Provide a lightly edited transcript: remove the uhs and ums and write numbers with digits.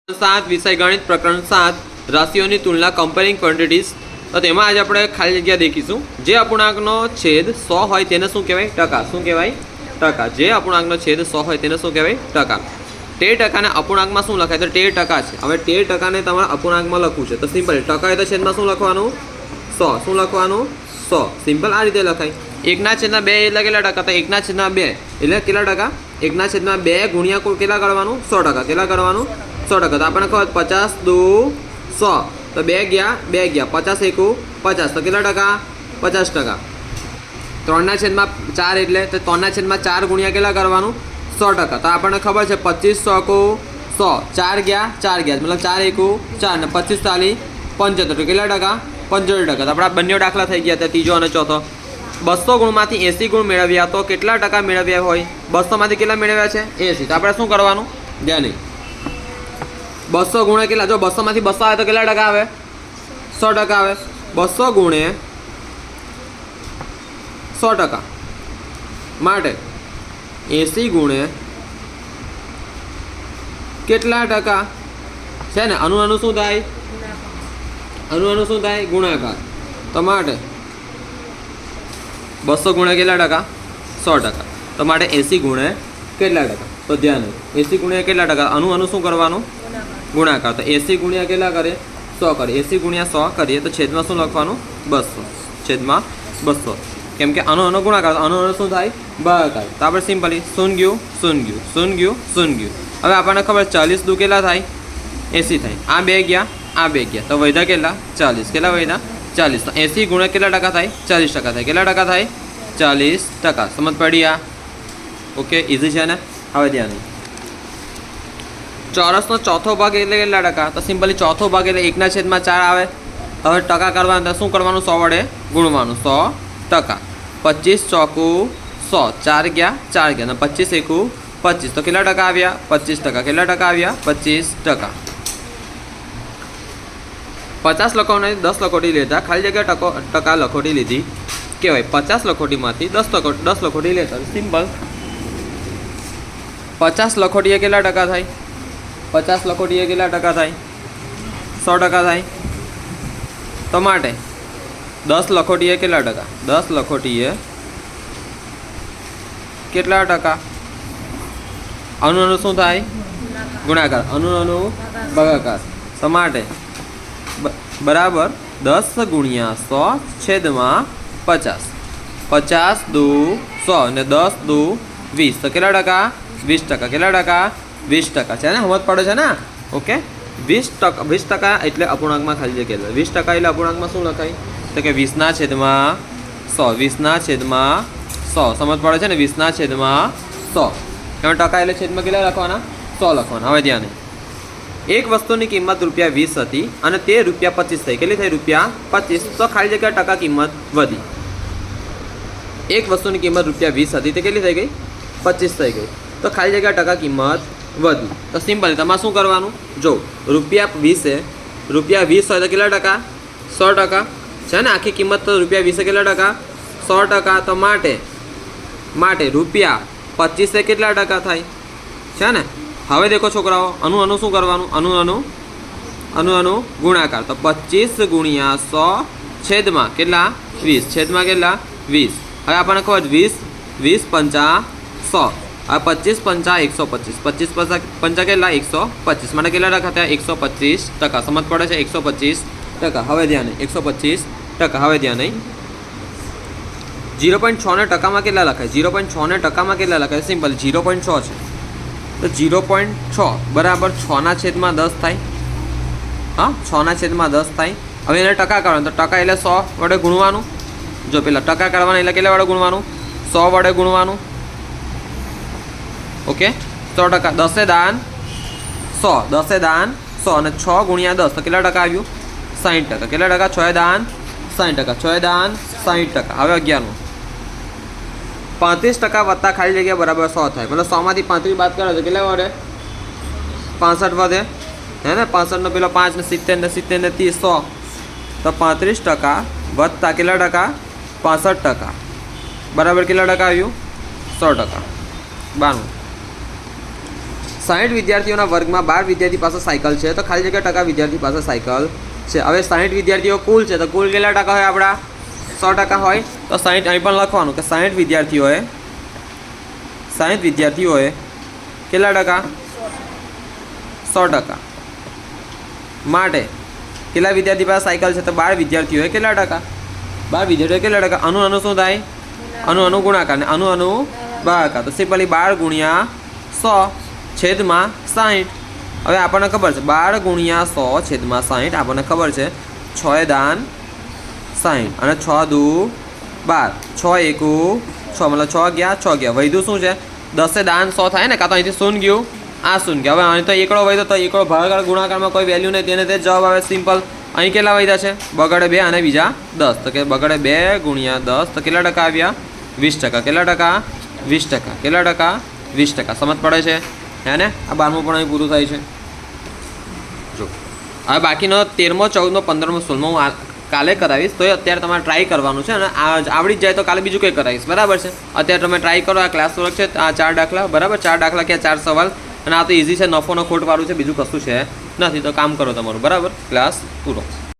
7 विषय गणित प्रकरण 7 राशिओं तुलना कम्पेरिंग क्वॉन्टिटीज। तो तेमां आज આપણે ખાલી જગ્યા દેખીશું। જે અપૂર્ણાંકનો છેદ 100 હોય તેને શું કહેવાય? ટકા। શું કહેવાય? ટકા। જે અપૂર્ણાંકનો છેદ 100 હોય તેને શું કહેવાય? ટકા। 13% અપૂર્ણાંકમાં શું લખાય? તો 13% છે। હવે 13% તમારે અપૂર્ણાંકમાં લખવું છે તો સિમ્પલ ટકા હોય તો છેદમાં શું લખવાનું? 100। શું લખવાનું? 100। સિમ્પલ આ રીતે લખાય। 1/2 એટલે કેટલા ટકા? તો 1/2 એટલે કેટલા ટકા? 1/2 ગુણ્યા કુલ કેટલા કરવાનું? 100%। કેટલા કરવાનું? 100%। તો આપણને ખબર 50 × 2 = 100 તો 2 ગયા 50 × 1 = 50 તો કેટલા ટકા? 50%। 3/4 એટલે તો 3/4 ગુણ્યા કેટલા કરવાનું? 100%। તો આપણને ખબર છે 25 × 100 4 ગયા મતલબ 4 × 1 4 ને 25 × 4 75 તો કેટલા ટકા? 75%। તો આપણા બંને દાખલા થઈ ગયા હતા, ત્રીજો અને ચોથો। 200 ગુણમાંથી 80 ગુણ મેળવ્યા તો કેટલા ટકા મેળવ્યા હોય? 200 માંથી કેટલા મેળવ્યા છે? 80। તો આપણે શું કરવાનું? ધ્યાન નહીં 200 ગુણે કેટલા? જો 200 માંથી 200 આવે તો કેટલા ટકા આવે? 100% આવે। 200 ગુણે 100% માટે 80 ગુણે કેટલા ટકા છે ને? અનુ શું થાય? અનુ શું થાય? ગુણાકાર। તો માટે 200 ગુણે કેટલા ટકા? 100%। તો માટે 80 ગુણે કેટલા ટકા? તો ધ્યાન 80 ગુણ્યા કેટલા ટકા? અનુ શું કરવાનું? ગુણાકાર। તો 80 ગુણ્યા કેટલા કરે? 100 કરે। 80 ગુણ્યા 100 કરીએ તો છેદમાં શું લખવાનું? 200। છેદમાં 200 કેમ કે અનુ ગુણાકાર અનુ શું થાય? ભાગાકાર। તો આપણે સિમ્પલી શૂન્ય ગયું શૂન્ય ગયું શૂન્ય ગયું શૂન્ય ગયું। હવે આપણને ખબર 40 દુ કેટલા થાય? 80 થાય। આ 2 ગયા આ 2 ગયા તો વધ્યા કેટલા? 40। કેટલા વધ્યા? 40। તો 80 ગુણ્યા કેટલા ટકા થાય? 40% થાય। કેટલા ટકા થાય? 40%। સમજ પડી? આ ઓકે ઇઝી છે ને? હવે ધ્યાન ચોરસનો ચોથો ભાગ એટલે કેટલા ટકા? તો સિમ્પલી ચોથો ભાગ એટલે 1/4 આવે। હવે ટકા કરવાના શું કરવાનું? 100 વડે ગુણવાનું 100%। 25 × 100 4 ગયા અને 25 × 1 = 25 તો કેટલા ટકા આવ્યા? 25%। કેટલા ટકા આવ્યા? 25%। 50 લખોને 10 લખોટી લેતા ખાલી જગ્યા ટકા લખોટી લીધી કહેવાય। 50 લખોટીમાંથી 10 લખોટી લેતા સિમ્પલ 50 લખોટીએ કેટલા ટકા થાય? 50 લખોટીએ કેટલા ટકા થાય? 100% થાય। તો માટે 10 લખોટીએ કેટલા ટકા? 10 લખોટીએ કેટલા ટકા? અનુ શું થાય? ગુણાકાર। અનુ ભાગાકાર। તો માટે બરાબર 10 ગુણ્યા 100 છેદમાં 50। 50 દુ 100 ને 10 દુ 20 તો કેટલા ટકા? 20%। કેટલા ટકા? 20% છે ને? સમજ પડે છે ને? ઓકે 20% એટલે અપૂર્ણાંકમાં ખાલી જગ્યા 20% એટલે અપૂર્ણાંકમાં શું લખાય? તો કે 20/100 20/100 સમજ પડે છે ને? 20/100 એમાં ટકા એટલે છેદમાં કેટલા લખવાના? 100 લખવાના। હવે ધ્યાન એક વસ્તુની કિંમત ₹20 હતી અને તે ₹25 થઈ। કેટલી થઈ? ₹25 તો ખાલી જગ્યા ટકા કિંમત વધી। એક વસ્તુની કિંમત ₹20 હતી તે કેટલી થઈ ગઈ? 25 થઈ ગઈ તો ખાલી જગ્યા ટકા કિંમત વધી। તો સિમ્પલ તમારે શું કરવાનું? જો ₹20 હોય તો કેટલા ટકા? 100% છે ને? આખી કિંમત તો ₹20 કેટલા ટકા? 100%। તો માટે ₹25 કેટલા ટકા થાય છે ને? હવે દેખો છોકરાઓ અનુ શું કરવાનું? અનુ ગુણાકાર। તો 25 ગુણ્યા 100 છેદમાં કેટલા? 20 છેદમાં કેટલા? 20। હવે આપણને ખબર 20 5 100 હવે 25 5 125 25 5 કેટલા? 125 માટે કેટલા ટકા થયા? 125%। સમજ પડે છે? 125%। હવે ધ્યાન 125%। હવે ધ્યાન 0.6 ને ટકામાં કેટલા લખાય? 0.6 ને ટકામાં કેટલા લખાય? સિમ્પલ 0.6 છે તો 0.6 બરાબર 6/10 થાય। હા 6/10 થાય। હવે એને ટકા કરવાનું તો ટકા એટલે 100 વડે ગુણવાનું। જો પેલા ટકા કરવાના એટલે કેટલા વડે ગુણવાનું? 100 વડે ગુણવાનું। ઓકે 100%। 10 દાન 100 અને 6 ગુણ્યા 10 તો કેટલા ટકા આવ્યું? 60%। કેટલા ટકા? 6 દાન 60%। 6 દાન 60%। હવે 11 35% વત્તા ખાલી જગ્યા બરાબર 100 થાય। મતલબ 100 માંથી 35 બાદ કરો તો કેટલા વધે? 65 વધે હે ને? 65 નો પેલો 5 ને 70 ને 70 ને 30 100 તો 35% વત્તા કેટલા ટકા? 65% બરાબર કેટલા ટકા આવ્યું? 100%। 92 60 વિદ્યાર્થીઓના વર્ગમાં 12 વિદ્યાર્થી પાસે સાયકલ છે તો ખાલી જગ્યા ટકા વિદ્યાર્થી પાસે સાયકલ છે. હવે 60 વિદ્યાર્થીઓ કુલ છે તો કુલ કેટલા ટકા હોય આપણા 100% હોય તો 60 અહીં પણ લખવાનું કે 60 વિદ્યાર્થીઓએ કેટલા ટકા 100% માટે કેટલા વિદ્યાર્થી પાસે સાયકલ છે તો 12 વિદ્યાર્થીઓએ કેટલા ટકા 12 વિદ્યાર્થીઓ કેટલા ટકા અનુ શું થાય અનુ ગુણાકાર ને અનુ ભાગાકાર તો સિમ્પલી 12 ગુણ્યા 100 છેદમાં 60. હવે આપણને ખબર છે 12 ગુણ્યા 100 છેદમાં 60 આપણને ખબર છે 6 દાન 60 અને 6 દુ 12 6 એકુ 6 મતલબ 6 ગયા 6 ગયા વધ્યું શું છે 10 દાન 100 થાય ને કાં તો અહીંથી શૂન્ય ગયું આ શૂન્ય ગયા. હવે અહીં તો એકડો વધ્યો તો એકડો ભાગાકાર ગુણાકારમાં કોઈ વેલ્યુ નહીં તેને તે જવાબ આવે સિમ્પલ. અહીં કેટલા વધ્યા છે બગડે 2 અને બીજા 10 તો કે બગડે 2 ગુણ્યા 10 તો કેટલા ટકા આવ્યા 20%. કેટલા ટકા 20%. કેટલા ટકા 20%. સમજ પડે છે હે ને. આ 12મું પણ અહીં પૂરું થાય છે. જો હવે બાકીનો 13મો 14મો 15મો 16મો હું કાલે કરાવીશ તો અત્યારે તમારે ટ્રાય કરવાનું છે અને આવડી જ જાય તો કાલે બીજું કંઈ કરાવીશ બરાબર છે. અત્યારે તમે ટ્રાય કરો. આ ક્લાસ વર્ક છે આ 4 દાખલા બરાબર 4 દાખલા કે 4 સવાલ અને આ તો ઇઝી છે નફો ને ખોટ વાળું છે બીજું કશું છે નથી તો કામ કરો તમારું બરાબર. ક્લાસ પૂરો.